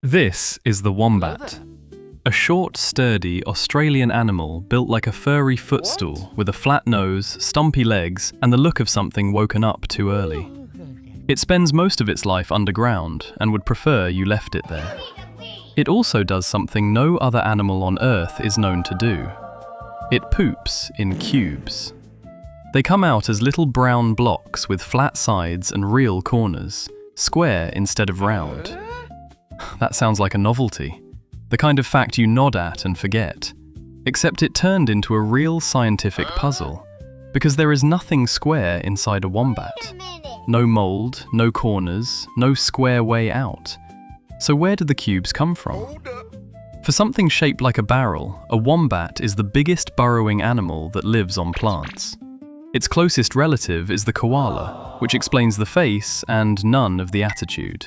This is the wombat. A short, sturdy Australian animal built like a furry footstool with a flat nose, stumpy legs, and the look of something woken up too early. It spends most of its life underground and would prefer you left it there. It also does something no other animal on Earth is known to do. It poops in cubes. They come out as little brown blocks with flat sides and real corners, square instead of round. That sounds like a novelty, the kind of fact you nod at and forget. Except it turned into a real scientific puzzle, because there is nothing square inside a wombat. No mold, no corners, no square way out. So where did the cubes come from? For something shaped like a barrel, a wombat is the biggest burrowing animal that lives on plants. Its closest relative is the koala, which explains the face and none of the attitude.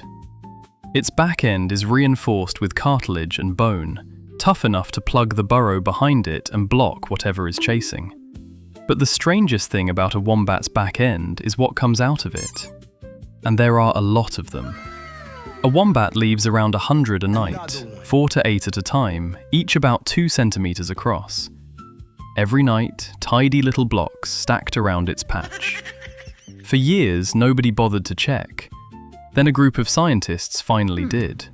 Its back end is reinforced with cartilage and bone, tough enough to plug the burrow behind it and block whatever is chasing. But the strangest thing about a wombat's back end is what comes out of it. And there are a lot of them. A wombat leaves around 100 a night, 4 to 8 at a time, each about 2 centimeters across. Every night, tidy little blocks stacked around its patch. For years, nobody bothered to check. Then a group of scientists finally did.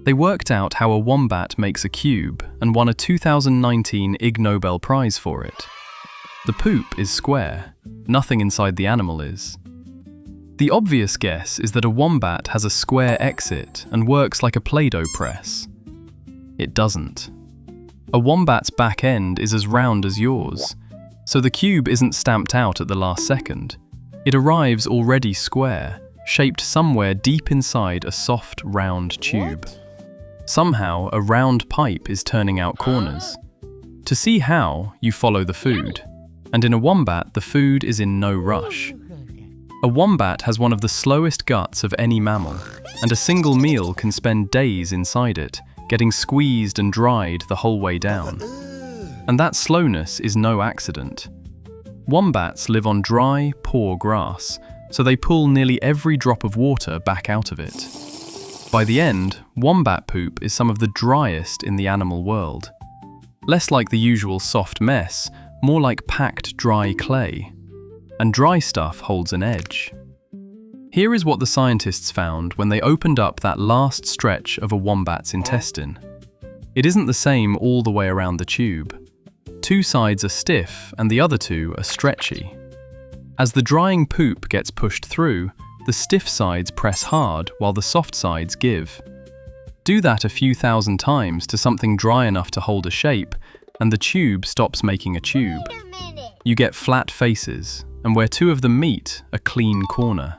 They worked out how a wombat makes a cube and won a 2019 Ig Nobel Prize for it. The poop is square, nothing inside the animal is. The obvious guess is that a wombat has a square exit and works like a Play-Doh press. It doesn't. A wombat's back end is as round as yours, so the cube isn't stamped out at the last second. It arrives already square, shaped somewhere deep inside a soft, round tube. Somehow, a round pipe is turning out corners. To see how, you follow the food. And in a wombat, the food is in no rush. A wombat has one of the slowest guts of any mammal, and a single meal can spend days inside it, getting squeezed and dried the whole way down. And that slowness is no accident. Wombats live on dry, poor grass, so they pull nearly every drop of water back out of it. By the end, wombat poop is some of the driest in the animal world. Less like the usual soft mess, more like packed dry clay. And dry stuff holds an edge. Here is what the scientists found when they opened up that last stretch of a wombat's intestine. It isn't the same all the way around the tube. 2 sides are stiff and the other 2 are stretchy. As the drying poop gets pushed through, the stiff sides press hard while the soft sides give. Do that a few thousand times to something dry enough to hold a shape, and the tube stops making a tube. You get flat faces, and where 2 of them meet, a clean corner.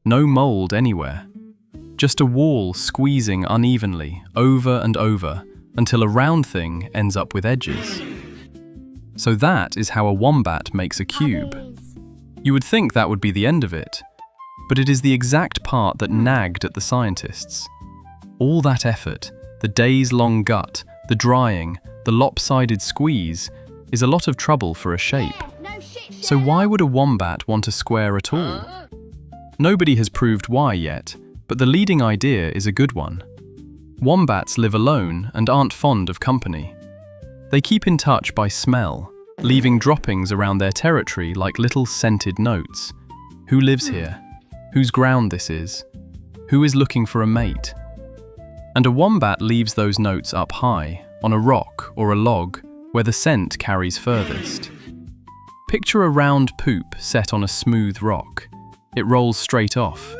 No mold anywhere. Just a wall squeezing unevenly, over and over, until a round thing ends up with edges. So that is how a wombat makes a cube. You would think that would be the end of it, but it is the exact part that nagged at the scientists. All that effort, the days-long gut, the drying, the lopsided squeeze, is a lot of trouble for a shape. So why would a wombat want a square at all? Nobody has proved why yet, but the leading idea is a good one. Wombats live alone and aren't fond of company. They keep in touch by smell, leaving droppings around their territory like little scented notes. Who lives here? Whose ground this is? Who is looking for a mate? And a wombat leaves those notes up high, on a rock or a log, where the scent carries furthest. Picture a round poop set on a smooth rock. It rolls straight off.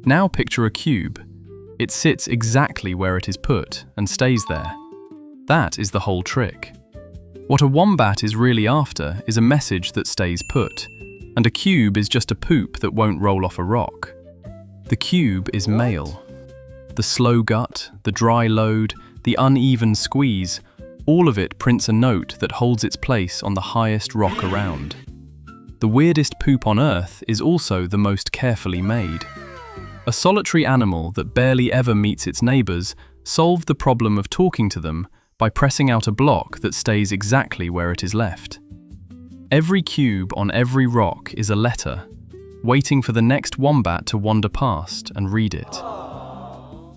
Now picture a cube. It sits exactly where it is put and stays there. That is the whole trick. What a wombat is really after is a message that stays put, and a cube is just a poop that won't roll off a rock. The cube is male. The slow gut, the dry load, the uneven squeeze, all of it prints a note that holds its place on the highest rock around. The weirdest poop on Earth is also the most carefully made. A solitary animal that barely ever meets its neighbors solved the problem of talking to them by pressing out a block that stays exactly where it is left. Every cube on every rock is a letter, waiting for the next wombat to wander past and read it.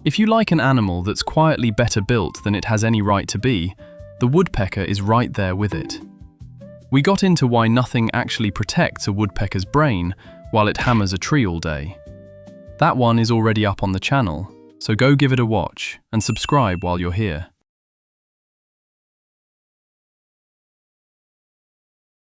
If you like an animal that's quietly better built than it has any right to be, the woodpecker is right there with it. We got into why nothing actually protects a woodpecker's brain while it hammers a tree all day. That one is already up on the channel, so go give it a watch and subscribe while you're here.